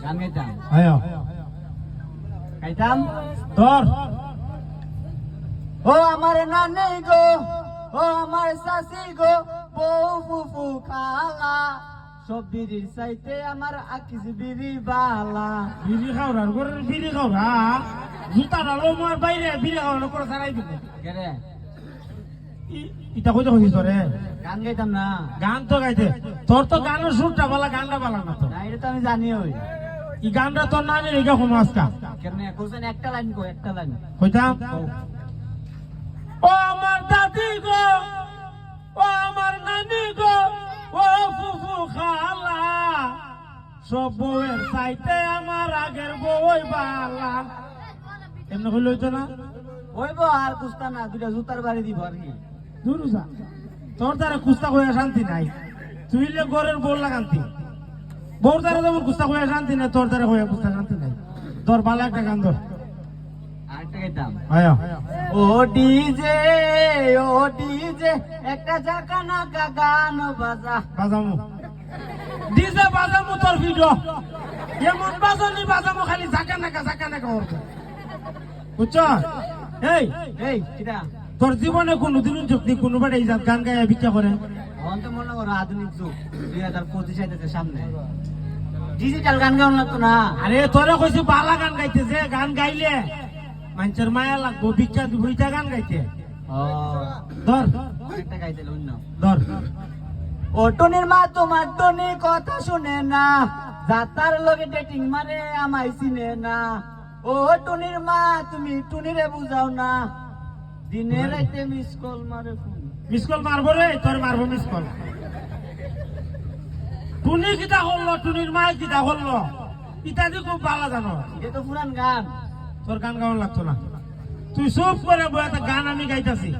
গান গাইতাম আয় গাইতাম তোর ও আমার নানি গো ও আমার শাশি গো বউ ফুফু খালা সব বিড়ির চাইতে আমার আকিস বিড়ি বালা বিড়ি খাওয়ার করে বিড়ি খাওয়া জুতা ডালো মার বাইরে বিড়ি খাওয়ানো করে ছাড়াই দিব কেরে ইটা কইতে কইছিস রে গান গাইতাম না গান তো গাইতে তোর তো গানের সুরটা বালা গানটা বালা না তো না এটা তো আমি জানি ওই এই গানটা তোর নামে রেখে কোনো আজকা কেমনে কোসেন একটা লাইন কো একটা লাইন কইতাম ও আমার দাদি গো ও আমার নানি গো ও ফুফু খালা সব বউয়ের চাইতে আমার আগের বউই বালা এমনি হইল হইতো না ওইবো আর কুস্তা না দুটা জুতার বাড়ি দিব আর কি দুরুসা তোর দ্বারা কুস্তা হইয়া শান্তি নাই তুইলে ঘরের বল লাগান্তি বউর দ্বারা যেমন কুস্তা হইয়া শান্তি নাই তোর দ্বারা হইয়া কুস্তা শান্তি নাই তোর বালা একটা গান ধর আরেকটা গাইতাম আয়া ও ডিজে একটা জাকানা গান বাজা বাজামু ডিজে বাজামু তোর ভিডিও এমন বাজানি বাজামু খালি জাকা নাকা করবে বুঝছ এই এই কিটা তোর জীবনে কোনোদিন যুক্তি কোনো বেড়ে ইজাত গান গাইয়া ভিক্ষা করে এখন তো মনে করো আধুনিক যুগ 2025 আইতেছে সামনে ডিজিটাল গান গাওয়া লাগতো না আরে তোরা কইছি বালা গান গাইতে যে গান গাইলে মানুষের মায়া লাগবো ভিক্ষা দিব ইটা গান গাইতে ও ধর একটা গাইতে অন্য ধর ও টনির মা তোমার টনি কথা শুনে না যাতার লগে ডেটিং মানে আমায় চিনে না ও টনির মা তুমি টুনিরে বুঝাও না দিনে রাইতে মিস কল মারে ফোন মিস কল মারবো রে তোর মারবো মিস কল টুনি কিতা করলো টুনির মা কিতা করলো ইটা দিয়ে খুব ভালো জানো এটা তো পুরান গান তোর গান গাওয়ান লাগতো না তুই সব করে বই একটা গান আমি গাইতাছি